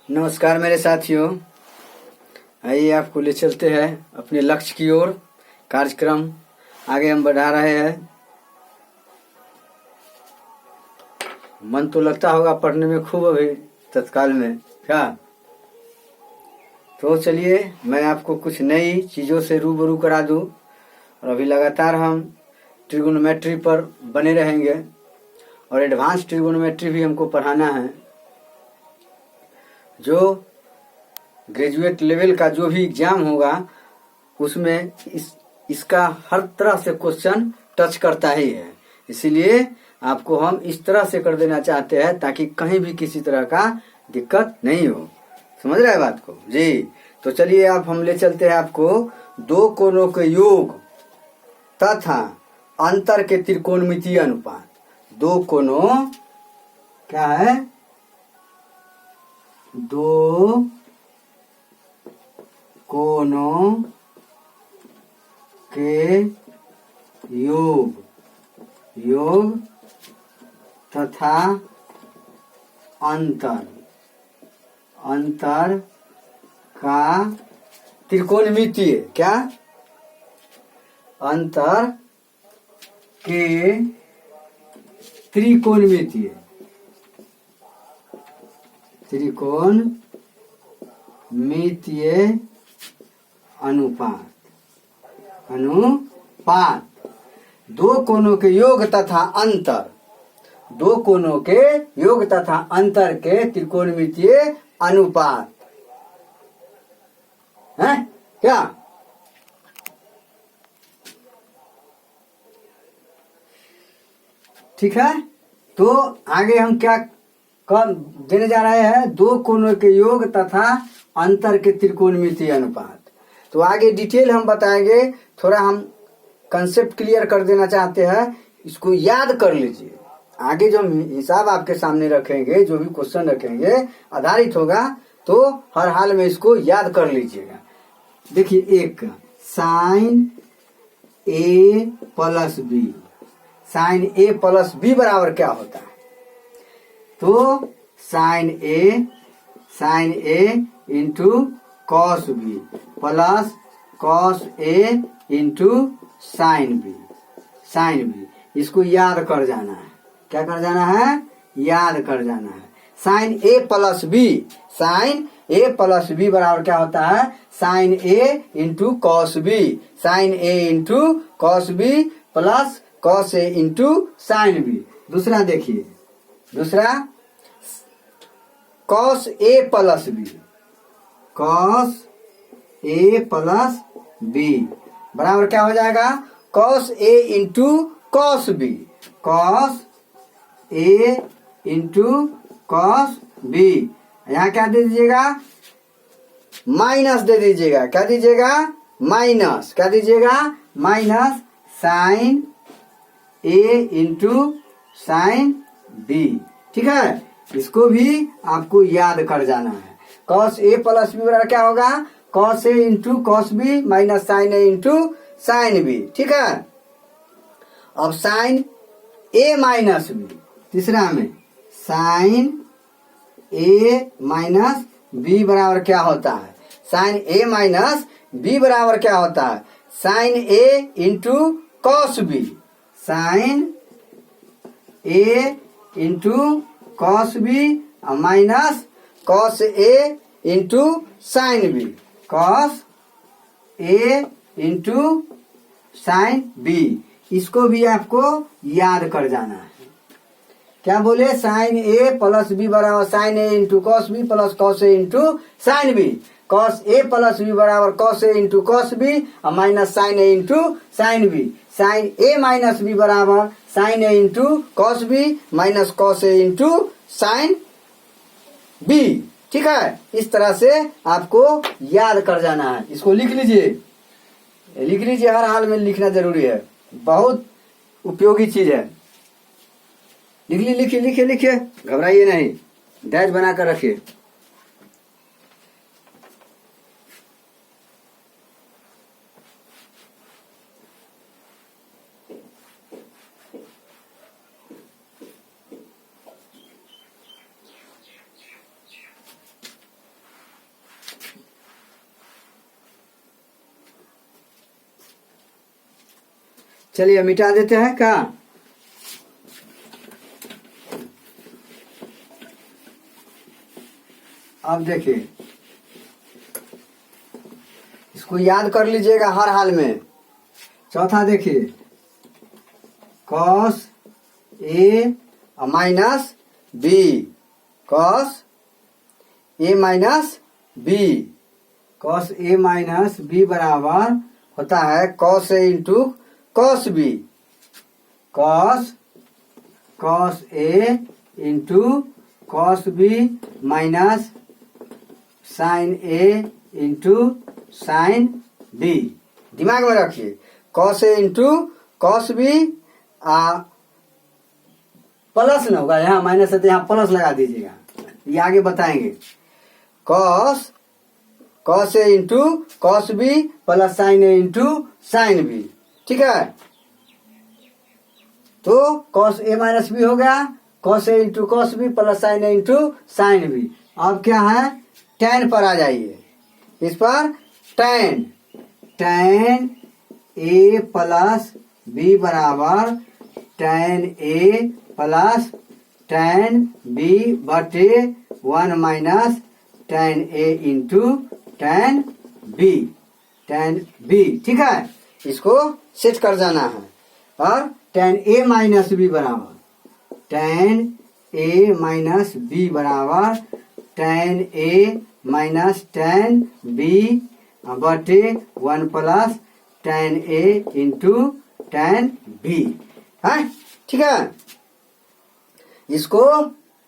नमस्कार मेरे साथियों, आइए आपको ले चलते हैं अपने लक्ष्य की ओर। कार्यक्रम आगे हम बढ़ा रहे हैं। मन तो लगता होगा पढ़ने में खूब अभी तत्काल में, क्या? तो चलिए मैं आपको कुछ नई चीज़ों से रूबरू करा दूं। और अभी लगातार हम ट्रिगोनोमेट्री पर बने रहेंगे और एडवांस ट्रिगोनोमेट्री भी हमको पढ़ाना है। जो ग्रेजुएट लेवल का जो भी एग्जाम होगा उसमें इसका हर तरह से क्वेश्चन टच करता ही है। इसीलिए आपको हम इस तरह से कर देना चाहते हैं ताकि कहीं भी किसी तरह का दिक्कत नहीं हो। समझ रहे हैं बात को जी? तो चलिए आप हम ले चलते हैं आपको दो कोणों के योग तथा अंतर के त्रिकोणमितीय अनुपात। दो कोणों क्या है? दो कोणों के योग तथा अंतर का त्रिकोणमितीय क्या? अंतर के त्रिकोणमितीय अनुपात दो कोणों के योग तथा अंतर के त्रिकोणमितीय अनुपात है क्या? ठीक है। तो आगे हम क्या देने जा रहे हैं? दो कोणों के योग तथा अंतर के त्रिकोणमितीय अनुपात। तो आगे डिटेल हम बताएंगे। थोड़ा हम कंसेप्ट क्लियर कर देना चाहते हैं, इसको याद कर लीजिए। आगे जो हिसाब आपके सामने रखेंगे, जो भी क्वेश्चन रखेंगे आधारित होगा, तो हर हाल में इसको याद कर लीजिएगा। देखिए, एक sine A plus B, sine A plus B बराबर क्या होता है? तो sine A into cos B plus cos A into sine B. इसको याद कर जाना है। क्या कर जाना है? याद कर जाना है। साइन ए प्लस बी बराबर क्या होता है? Sine A into cos B, sine A into cos B plus cos A into sine B. दूसरा देखिए, दूसरा कॉस ए प्लस बी बराबर क्या हो जाएगा? Cos A into cos B, cos A into cos B. यहाँ क्या दे दीजिएगा? माइनस दे दीजिएगा। क्या दीजिएगा? माइनस। क्या दीजिएगा? Minus sine A into sine B. ठीक है, इसको भी आपको याद कर जाना है। कॉस ए प्लस बी बराबर क्या होगा? Cos A into cos B minus sine A into sine B. ठीक है। अब साइन ए माइनस बी, तीसरा में साइन ए माइनस बी बराबर क्या होता है? साइन ए माइनस बी बराबर क्या होता है? Sine A into cos B, sine A into cos B minus cos A into sine B, cos A into sine B. इसको भी आपको याद कर जाना है। क्या बोले? साइन ए प्लस बी बराबर sine A into cos B plus cos A into sine B. Cos A plus B बराबर cos A into cos B और minus sine A into sine B. Sine A minus B बराबर sine A into cos B minus cos A into sine B. ठीक है, इस तरह से आपको याद कर जाना है। इसको लिख लीजिए, हर हाल में लिखना जरूरी है, बहुत उपयोगी चीज है। लिखिए, घबराइए नहीं, डैश बनाकर रखिए। चलिए मिटा देते हैं क्या। अब देखिए इसको याद कर लीजिएगा हर हाल में। चौथा देखिए cos A minus B, cos A minus B, cos A minus B बराबर होता है cos A into cos B, cos cos A into cos B minus sine A into sine B. दिमाग में रखिए cos A into cos B plus न होगा, यहाँ minus है तो यहाँ प्लस लगा दीजिएगा, ये आगे बताएंगे। Cos cos A into cos B plus sine A into sine B, ठीक है। तो कॉस ए माइनस बी हो गया, cos A into cos B plus sine A into sine B. अब क्या है tan पर आ जाइए, इस पर tan tan ए प्लस बी बराबर tan ए प्लस tan बी बटे 1 माइनस tan ए इंटू tan बी, ठीक है। इसको सेट कर जाना है। और tan ए माइनस बी बराबर tan ए माइनस बी बराबर tan ए माइनस tan बी बटे 1 प्लस tan ए इंटू tan बी है, ठीक है। इसको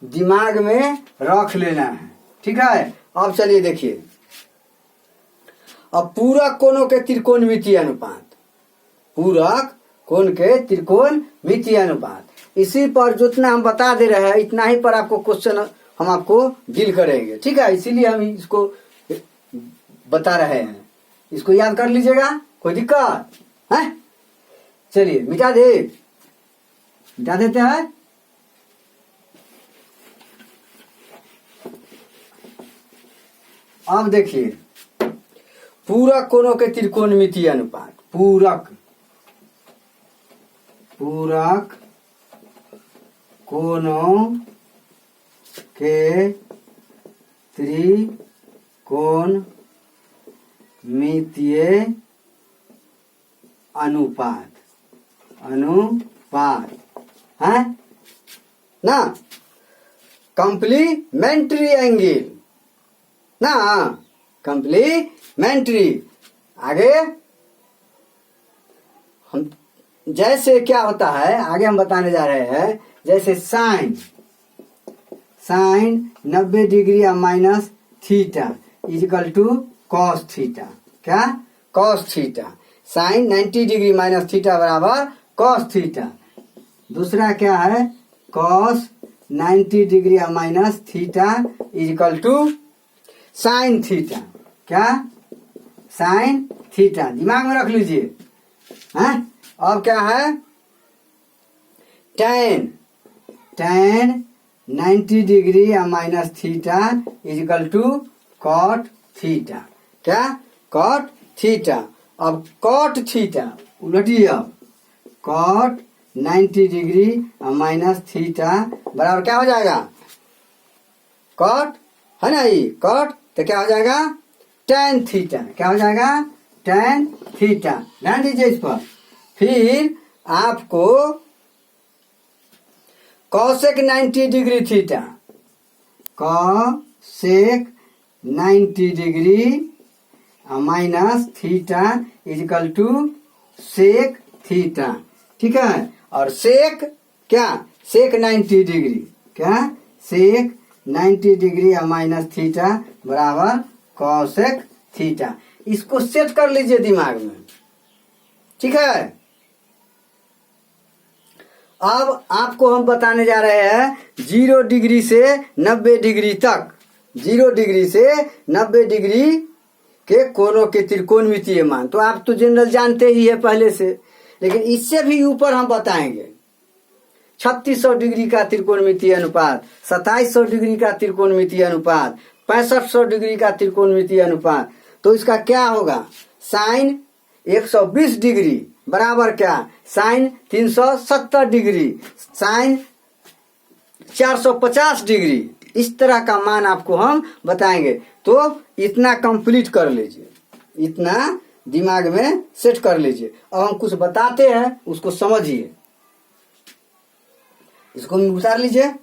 दिमाग में रख लेना है, ठीक है। अब चलिए देखिए, अब पूरक कोणों के त्रिकोणमितीय अनुपात, पूरक कोण के त्रिकोणमितीय अनुपात, इसी पर जितना हम बता दे रहे हैं इतना ही पर आपको क्वेश्चन हम आपको डील करेंगे, ठीक है। इसीलिए हम इसको बता रहे हैं, इसको याद कर लीजिएगा, कोई दिक्कत है। चलिए मिटा देते हैं। अब देखिए पूरक कोणों के त्रिकोणमितीय अनुपात, पूरक कोणों के त्रिकोणमितीय अनुपात है ना, कॉम्प्लीमेंट्री एंगल ना, कॉम्प्लीमेंट्री। आगे हम जैसे क्या होता है आगे हम बताने जा रहे हैं, जैसे sine 90 degree minus theta is equal to cos theta, क्या cos theta, sine 90 degree minus theta बराबर कॉस थीटा। दूसरा क्या है cos 90 degree minus theta is equal to sine theta, क्या साइन थीटा, दिमाग में रख लीजिए हैं। अब क्या है tan 90 degree minus theta is equal to cot theta, क्या कॉट थीटा। अब कॉट थीटा उलटिए, अब कॉट 90 डिग्री माइनस थीटा बराबर क्या हो जाएगा, कॉट है ना, ये कॉट तो क्या हो जाएगा tan थीटा, क्या हो जाएगा tan थीटा। ध्यान दीजिए इस पर। फिर आपको cosec 90 degree theta, cosec 90 degree minus theta is equal to sec theta, ठीक है। और सेक क्या सेक 90 डिग्री, क्या सेक 90 डिग्री माइनस थीटा बराबर कॉसेक थीटा। इसको सेट कर लीजिए दिमाग में, ठीक है। अब आपको हम बताने जा रहे हैं 0 डिग्री से 90 डिग्री तक, 0 डिग्री से 90 डिग्री के कोणों के त्रिकोणमितीय मान। तो आप तो जनरल जानते ही है पहले से, लेकिन इससे भी ऊपर हम बताएंगे 3600 डिग्री का त्रिकोणमितीय अनुपात, 2700 डिग्री का त्रिकोणमितीय अनुपात, 6500 डिग्री का त्रिकोणमितीय अनुपात। तो इसका क्या होगा साइन 120 डिग्री बराबर क्या, साइन 370 डिग्री, साइन 450 डिग्री, इस तरह का मान आपको हम बताएंगे। तो इतना कंप्लीट कर लीजिए, इतना दिमाग में सेट कर लीजिए। अब हम कुछ बताते हैं, उसको समझिए, इसको उतार लीजिए।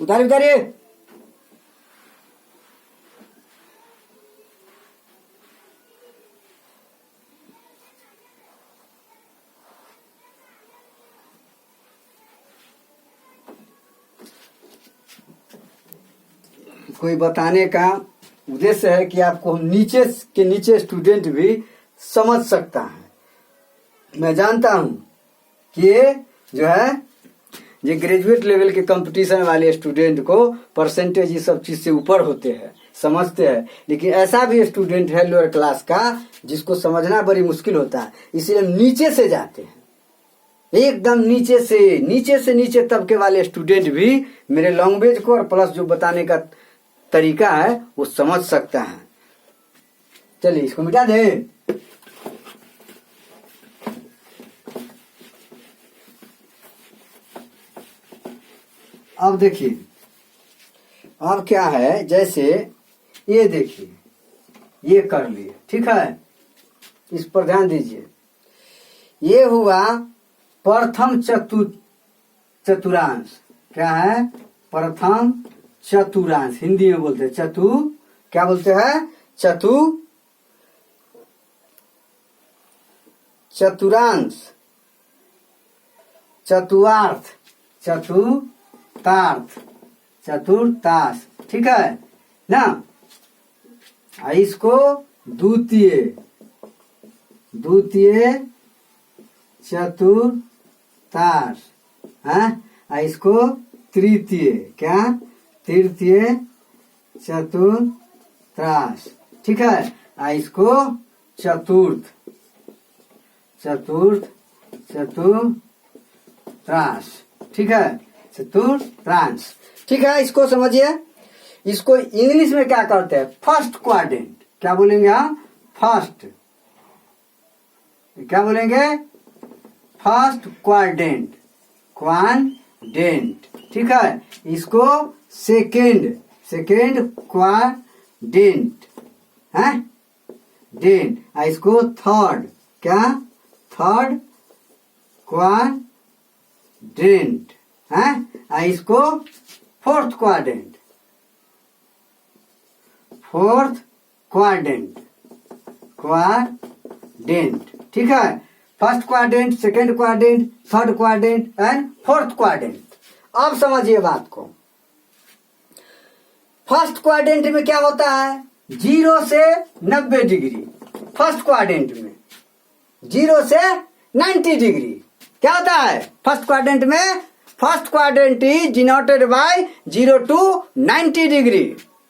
उतारिए उतारिए। कोई बताने का उद्देश्य है कि आपको नीचे के नीचे स्टूडेंट भी समझ सकता है। मैं जानता हूं कि ये जो है ये ग्रेजुएट लेवल के कंपटीशन वाले स्टूडेंट को परसेंटेज ये सब चीज से ऊपर होते हैं, समझते हैं, लेकिन ऐसा भी स्टूडेंट है लोअर क्लास का जिसको समझना बड़ी मुश्किल होता है, इसलिए हम नीचे से जाते हैं, एकदम नीचे से नीचे तबके वाले स्टूडेंट भी मेरे लैंग्वेज को और प्लस जो बताने का तरीका है वो समझ सकता है। चलिए इसको मिटा दे। अब देखिए, अब क्या है, जैसे ये देखिए, ये कर लिए, ठीक है, इस पर ध्यान दीजिए। ये हुआ प्रथम चतुरांश, क्या है, प्रथम चतुरांश, हिंदी में बोलते हैं क्या बोलते हैं, चतुरांश, चतुर्थांश, ठीक है ना। इसको द्वितीय चतुर्थांश है, इसको तृतीय चतुर्थांश, ठीक है, इसको चतुर्थांश, ठीक है, चतुर्थांश, ठीक है। इसको समझिए। इसको इंग्लिश में क्या करते हैं, फर्स्ट क्वाड्रेंट, क्या बोलेंगे हम, फर्स्ट, क्या बोलेंगे, फर्स्ट क्वाड्रेंट, ठीक है। इसको सेकेंड क्वाड्रेंट है, इसको थर्ड क्वाड्रेंट है, इसको फोर्थ क्वाड्रेंट, ठीक है। First quadrant, second quadrant, third quadrant and fourth quadrant. अब समझिए बात को। फर्स्ट क्वाड्रेंट में क्या होता है, 0 से 90 डिग्री, फर्स्ट क्वाड्रेंट में 0 से 90 डिग्री क्या होता है, फर्स्ट क्वाड्रेंट में, first quadrant is denoted by 0 to 90 degree,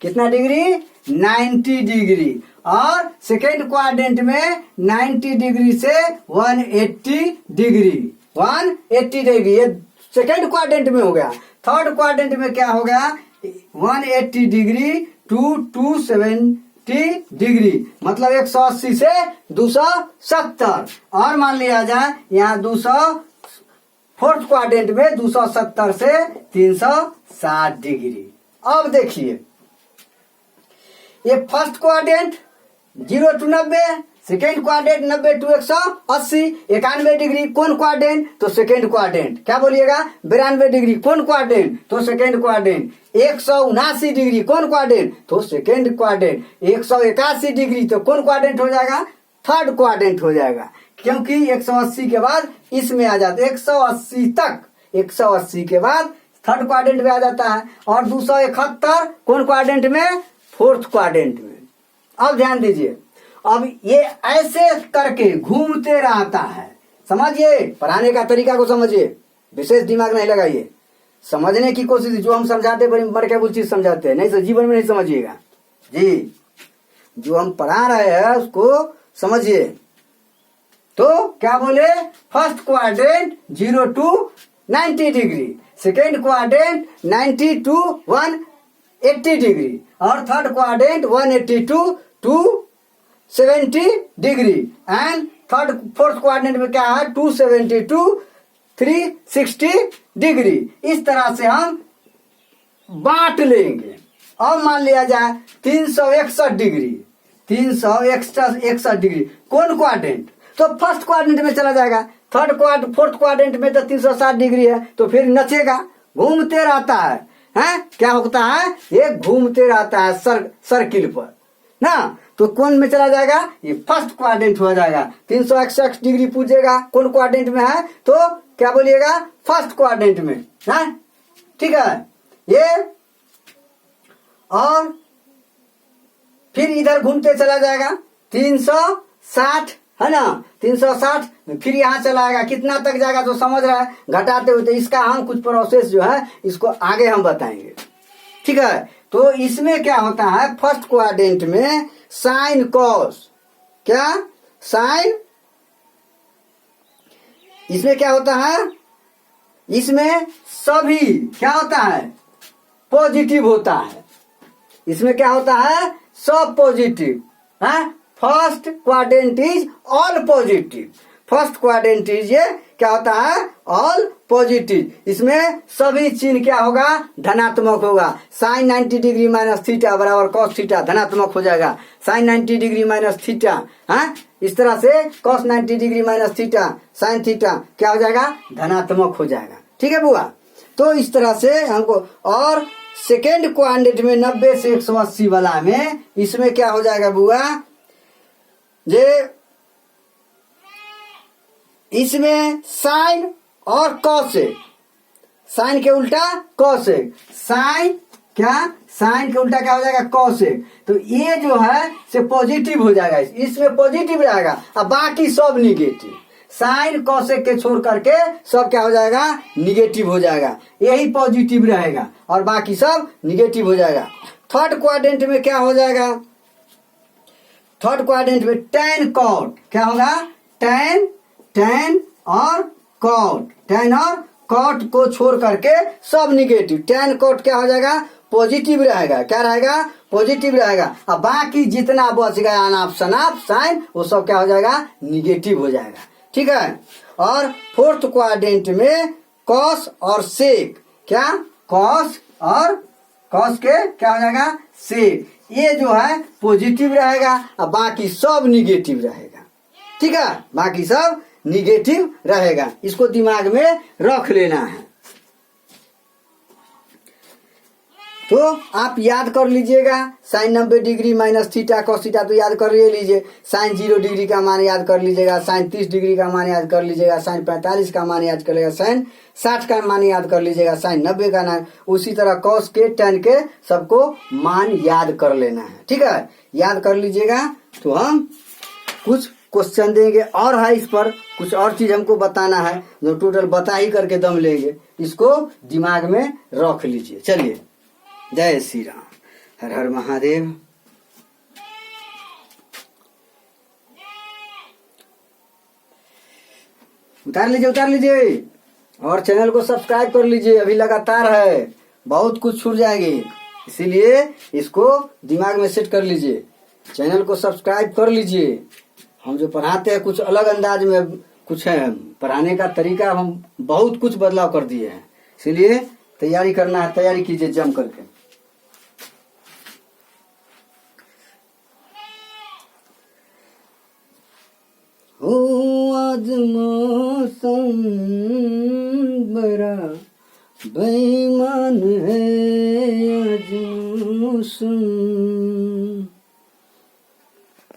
कितना डिग्री, 90 डिग्री। और सेकेंड क्वाड्रेंट में 90 डिग्री से 180 डिग्री, 180 डिग्री, ये सेकेंड क्वाड्रेंट में हो गया। थर्ड क्वाड्रेंट में क्या हो गया, 180 डिग्री टू 270 डिग्री, मतलब 180 से 270। और मान लिया जाए यहाँ 200, फोर्थ क्वाड्रेंट में 270 से 360 डिग्री। अब देखिए, ये first quadrant 0 to 90, second quadrant 90 to 180, 91 degree कौन क्वाड्रेंट, तो सेकेंड क्वाड्रेंट, क्या बोलिएगा, 92 डिग्री कौन क्वाड्रेंट, तो सेकेंड क्वाड्रेंट, 179 डिग्री कौन क्वाड्रेंट, तो सेकेंड क्वाड्रेंट, 181 डिग्री तो कौन क्वाड्रेंट हो जाएगा, थर्ड क्वाड्रेंट हो जाएगा, क्योंकि 180 के बाद इसमें आ जाता है, 180 तक, 180 के बाद थर्ड क्वाड्रेंट में आ जाता है, और 271 कौन क्वाड्रेंट में, फोर्थ क्वाड्रेंट में। अब ध्यान दीजिए, अब ये ऐसे करके घूमते रहता है, समझिए, पढ़ाने का तरीका को समझिए, विशेष दिमाग नहीं लगाइए, समझने की कोशिश, जो हम समझाते बड़ी मर के चीज समझाते हैं, नहीं तो जीवन में नहीं समझिएगा। जी जो हम पढ़ा रहे हैं उसको समझिए। तो क्या बोले, first quadrant 0 to 90 degree, second quadrant 90 to 180 degree और third quadrant 180 to 270 degree and fourth quadrant में क्या है 270 to 360 डिग्री। इस तरह से हम बांट लेंगे। अब मान लिया जाए 361 डिग्री, 361 डिग्री कौन क्वाड्रेंट, तो फर्स्ट क्वाड्रेंट में चला जाएगा। फोर्थ क्वाड्रेंट में तो 360 डिग्री है, तो फिर नचेगा, घूमते रहता है, हैं? क्या होता है, ये घूमते रहता है सर्किल पर ना। तो कौन में चला जाएगा, ये फर्स्ट क्वाड्रेंट हो जाएगा। 361 डिग्री पूछेगा कौन क्वाड्रेंट में है, तो क्या बोलिएगा, फर्स्ट क्वाड्रेंट में है। ठीक है, ये और फिर इधर घूमते चला जाएगा 360 है ना, 360 फिर यहाँ चला आएगा, कितना तक जाएगा तो समझ रहा है, घटाते हुए। तो इसका हम कुछ प्रोसेस जो है इसको आगे हम बताएंगे। ठीक है, तो इसमें क्या होता है, फर्स्ट क्वाड्रेंट में साइन कॉस, क्या साइन, इसमें क्या होता है, इसमें सभी क्या होता है, पॉजिटिव होता है। इसमें क्या होता है, सब पॉजिटिव है। First quadrant is all positive, first quadrant is ये क्या होता है, ऑल पॉजिटिव। इसमें सभी चिन्ह क्या होगा, धनात्मक होगा। साइन 90 डिग्री माइनस थीटा बराबर कॉस थीटा, धनात्मक हो जाएगा। साइन 90 डिग्री माइनस थीटा, हाँ, इस तरह से cos 90 degree minus theta sine theta क्या हो जाएगा, धनात्मक हो जाएगा। ठीक है बुआ, तो इस तरह से हमको। और सेकेंड क्वाड्रेंट में 90 से 180 वाला में इसमें क्या हो जाएगा बुआ, ये इसमें साइन और कॉसेक, साइन के उल्टा कॉसेक, साइन क्या, साइन के उल्टा क्या हो जाएगा, कॉसेक। तो ये जो है से पॉजिटिव हो जाएगा, इसमें पॉजिटिव रहेगा और बाकी सब निगेटिव। साइन कॉसेक के छोड़ करके सब क्या हो जाएगा, निगेटिव हो जाएगा। यही पॉजिटिव रहेगा और बाकी सब निगेटिव हो जाएगा। थर्ड क्वाड्रेंट में क्या हो जाएगा, थर्ड क्वाड्रेंट में tan कॉट क्या होगा, tan और कॉट, tan और कॉट को छोड़ करके सब निगेटिव। tan कॉट क्या हो जाएगा, पॉजिटिव रहेगा, क्या रहेगा, पॉजिटिव रहेगा। अब बाकी जितना बच गया अनाप शनाप साइन वो सब क्या हो जाएगा, निगेटिव हो जाएगा। ठीक है, और फोर्थ क्वाड्रेंट में कॉस और सेक, क्या कॉस और कॉस के क्या हो जाएगा, सेक, ये जो है पॉजिटिव रहेगा और बाकी सब निगेटिव रहेगा। ठीक है, बाकी सब निगेटिव रहेगा, इसको दिमाग में रख लेना है। तो आप याद कर लीजिएगा, sine 90 degree minus theta cos theta तो याद कर लीजिए। साइन 0 डिग्री का मान याद कर लीजिएगा, साइन 30 डिग्री का मान याद कर लीजिएगा, साइन 45 का मान याद कर लीजिएगा, साइन 60 का मान याद कर लीजिएगा, साइन 90 का मान। उसी तरह कॉस के tan के सबको मान याद कर लेना है। ठीक है, याद कर लीजिएगा। तो हम कुछ क्वेश्चन देंगे और है, इस पर कुछ और चीज हमको बताना है, जो टोटल बता ही करके दम लेंगे, इसको दिमाग में रख लीजिए। चलिए, जय श्री राम, हर हर महादेव। उतार लीजिए और चैनल को सब्सक्राइब कर लीजिए, अभी लगातार है, बहुत कुछ छूट जाएगी, इसीलिए इसको दिमाग में सेट कर लीजिए। चैनल को सब्सक्राइब कर लीजिए। हम जो पढ़ाते हैं कुछ अलग अंदाज में कुछ है, पढ़ाने का तरीका हम बहुत कुछ बदलाव कर दिए हैं, इसीलिए तैयारी करना है, तैयारी कीजिए जम करके। आज मौसम बड़ा बेईमान है, आज मौसम